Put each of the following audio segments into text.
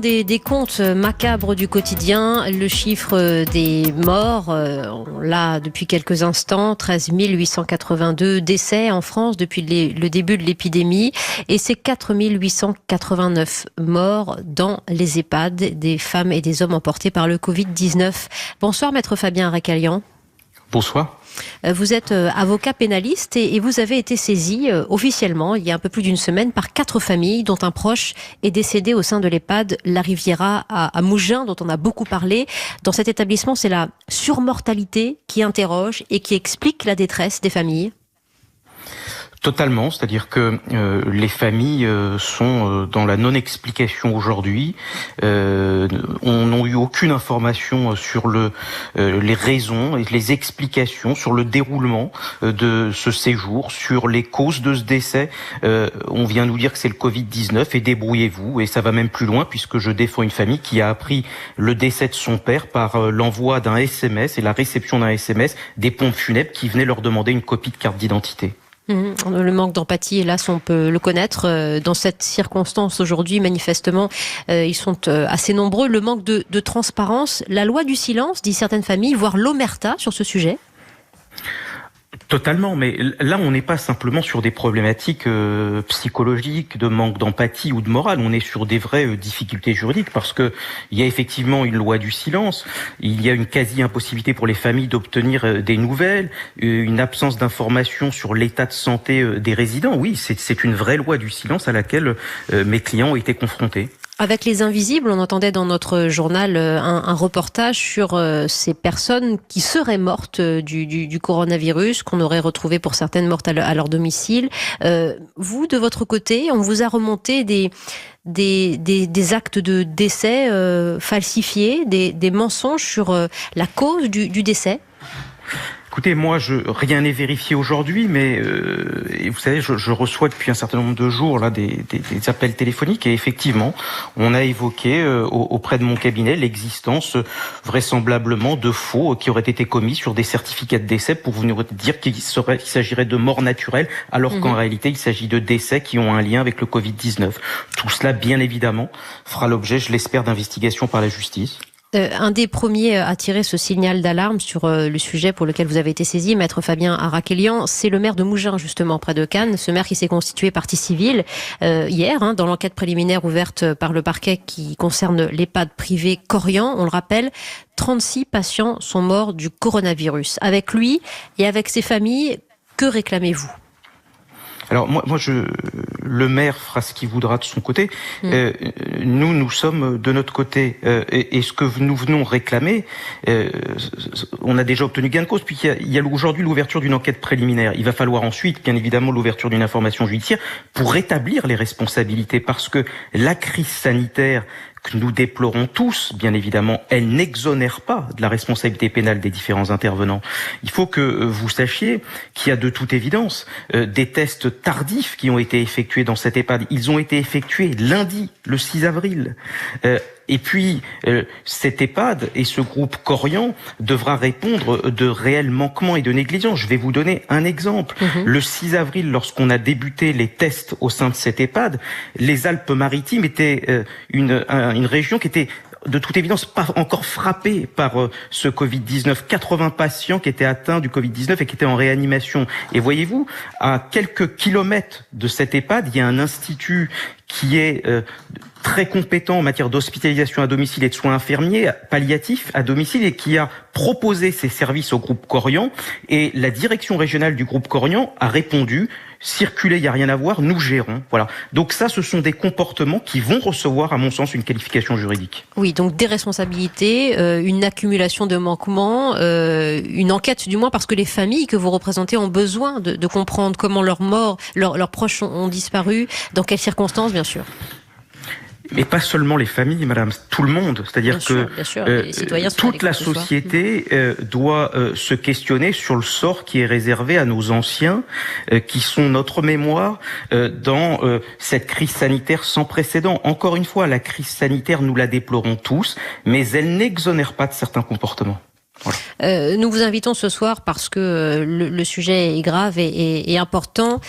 des comptes macabres du quotidien, le chiffre des morts, on l'a depuis quelques instants, 13 882 décès en France depuis le début de l'épidémie, et c'est 4 889 morts dans les EHPAD, des femmes et des hommes emportés par le Covid-19. Bonsoir Maître Fabien Aracalian. Bonsoir. Vous êtes avocat pénaliste et vous avez été saisi officiellement il y a un peu plus d'une semaine par 4 familles dont un proche est décédé au sein de l'EHPAD La Riviera à Mougins, dont on a beaucoup parlé. Dans cet établissement, c'est la surmortalité qui interroge et qui explique la détresse des familles. Totalement, c'est-à-dire que les familles sont dans la non-explication aujourd'hui. On n'a eu aucune information sur les raisons et les explications, sur le déroulement de ce séjour, sur les causes de ce décès. On vient nous dire que c'est le Covid-19 et débrouillez-vous. Et ça va même plus loin puisque je défends une famille qui a appris le décès de son père par l'envoi d'un SMS et la réception d'un SMS des pompes funèbres qui venaient leur demander une copie de carte d'identité. Le manque d'empathie, hélas, on peut le connaître. Dans cette circonstance aujourd'hui, manifestement, ils sont assez nombreux. Le manque de transparence, la loi du silence, disent certaines familles, voire l'omerta sur ce sujet. Totalement, mais là on n'est pas simplement sur des problématiques psychologiques, de manque d'empathie ou de morale, on est sur des vraies difficultés juridiques parce que il y a effectivement une loi du silence, il y a une quasi-impossibilité pour les familles d'obtenir des nouvelles, une absence d'information sur l'état de santé des résidents. Oui, c'est une vraie loi du silence à laquelle mes clients ont été confrontés. Avec les invisibles, on entendait dans notre journal un reportage sur ces personnes qui seraient mortes du coronavirus, qu'on aurait retrouvé pour certaines mortes à leur domicile. Vous, de votre côté, on vous a remonté des actes de décès falsifiés, des mensonges sur la cause du décès ? Écoutez, moi, rien n'est vérifié aujourd'hui, mais vous savez, je reçois depuis un certain nombre de jours là des appels téléphoniques et effectivement, on a évoqué auprès de mon cabinet l'existence vraisemblablement de faux qui auraient été commis sur des certificats de décès pour vous dire qu'il s'agirait de morts naturelles, alors qu'en réalité, il s'agit de décès qui ont un lien avec le Covid-19. Tout cela, bien évidemment, fera l'objet, je l'espère, d'investigations par la justice. Un des premiers à tirer ce signal d'alarme sur le sujet pour lequel vous avez été saisi, Maître Fabien Aracalian, c'est le maire de Mougins, justement, près de Cannes. Ce maire qui s'est constitué partie civile hier, dans l'enquête préliminaire ouverte par le parquet qui concerne l'EHPAD privé Corian. On le rappelle, 36 patients sont morts du coronavirus. Avec lui et avec ses familles, que réclamez-vous ? Alors moi, le maire fera ce qu'il voudra de son côté. Nous sommes de notre côté. Et ce que nous venons réclamer, on a déjà obtenu gain de cause, puisqu'il y a aujourd'hui l'ouverture d'une enquête préliminaire. Il va falloir ensuite, bien évidemment, l'ouverture d'une information judiciaire pour rétablir les responsabilités, parce que la crise sanitaire que nous déplorons tous, bien évidemment, elle n'exonère pas de la responsabilité pénale des différents intervenants. Il faut que vous sachiez qu'il y a de toute évidence des tests tardifs qui ont été effectués dans cette EHPAD. Ils ont été effectués lundi, le 6 avril. Et puis, cette EHPAD et ce groupe Corian devra répondre de réels manquements et de négligence. Je vais vous donner un exemple. Le 6 avril, lorsqu'on a débuté les tests au sein de cette EHPAD, les Alpes-Maritimes étaient une région qui était de toute évidence pas encore frappée par ce Covid-19. 80 patients qui étaient atteints du Covid-19 et qui étaient en réanimation. Et voyez-vous, à quelques kilomètres de cette EHPAD, il y a un institut qui est très compétent en matière d'hospitalisation à domicile et de soins infirmiers palliatifs à domicile et qui a proposé ses services au groupe Corian. Et la direction régionale du groupe Corian a répondu: circuler, il n'y a rien à voir, nous gérons. Voilà. Donc ça, ce sont des comportements qui vont recevoir, à mon sens, une qualification juridique. Oui, donc des responsabilités, une accumulation de manquements, une enquête du moins, parce que les familles que vous représentez ont besoin de comprendre comment leurs proches ont disparu, dans quelles circonstances, bien sûr. Mais pas seulement les familles, madame, tout le monde. C'est-à-dire toute la société doit se questionner sur le sort qui est réservé à nos anciens, qui sont notre mémoire dans cette crise sanitaire sans précédent. Encore une fois, la crise sanitaire, nous la déplorons tous, mais elle n'exonère pas de certains comportements. Voilà. Nous vous invitons ce soir parce que le sujet est grave et important.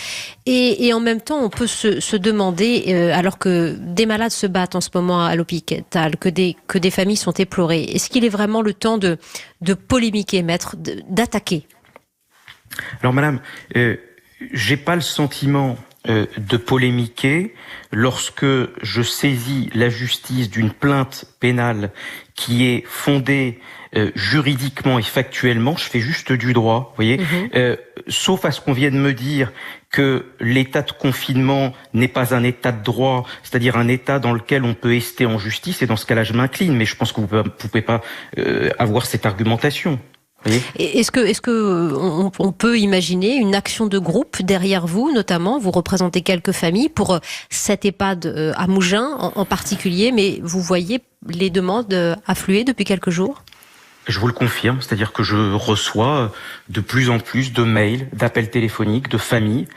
Et en même temps, on peut se demander, alors que des malades se battent en ce moment à l'hôpital, que des familles sont éplorées, est-ce qu'il est vraiment le temps de polémiquer, maître, d'attaquer? Alors madame, j'ai pas le sentiment de polémiquer lorsque je saisis la justice d'une plainte pénale qui est fondée juridiquement et factuellement. Je fais juste du droit, vous voyez. Sauf à ce qu'on vient de me dire que l'état de confinement n'est pas un état de droit, c'est-à-dire un état dans lequel on peut ester en justice, et dans ce cas-là, je m'incline. Mais je pense que vous pouvez pas avoir cette argumentation. Est-ce que on peut imaginer une action de groupe derrière vous, notamment, vous représentez quelques familles pour cet EHPAD à Mougins en particulier, mais vous voyez les demandes affluer depuis quelques jours? Je vous le confirme, c'est-à-dire que je reçois de plus en plus de mails, d'appels téléphoniques, de familles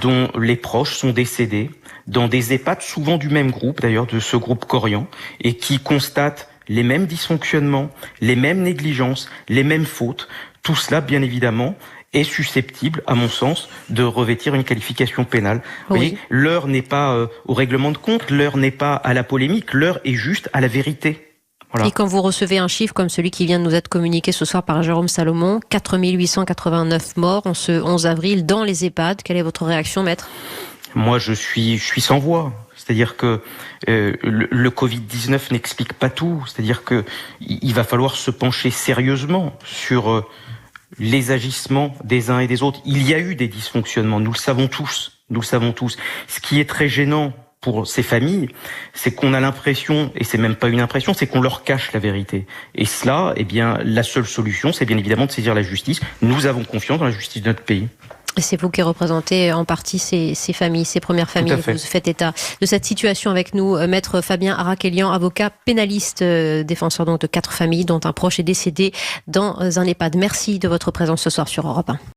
dont les proches sont décédés, dans des EHPAD souvent du même groupe, d'ailleurs de ce groupe Corian, et qui constatent les mêmes dysfonctionnements, les mêmes négligences, les mêmes fautes. Tout cela, bien évidemment, est susceptible, à mon sens, de revêtir une qualification pénale. Vous voyez, l'heure n'est pas au règlement de compte, l'heure n'est pas à la polémique, l'heure est juste à la vérité. Voilà. Et quand vous recevez un chiffre comme celui qui vient de nous être communiqué ce soir par Jérôme Salomon, 4889 morts en ce 11 avril dans les EHPAD, quelle est votre réaction, maître? Moi, je suis sans voix. C'est-à-dire que le Covid-19 n'explique pas tout. C'est-à-dire que il va falloir se pencher sérieusement sur les agissements des uns et des autres. Il y a eu des dysfonctionnements, nous le savons tous. Nous le savons tous. Ce qui est très gênant pour ces familles, c'est qu'on a l'impression, et c'est même pas une impression, c'est qu'on leur cache la vérité. Et cela, eh bien, la seule solution, c'est bien évidemment de saisir la justice. Nous avons confiance dans la justice de notre pays. C'est vous qui représentez en partie ces familles, ces premières familles. Vous faites état de cette situation avec nous, maître Fabien Arakelian, avocat pénaliste, défenseur donc de 4 familles dont un proche est décédé dans un EHPAD. Merci de votre présence ce soir sur Europe 1.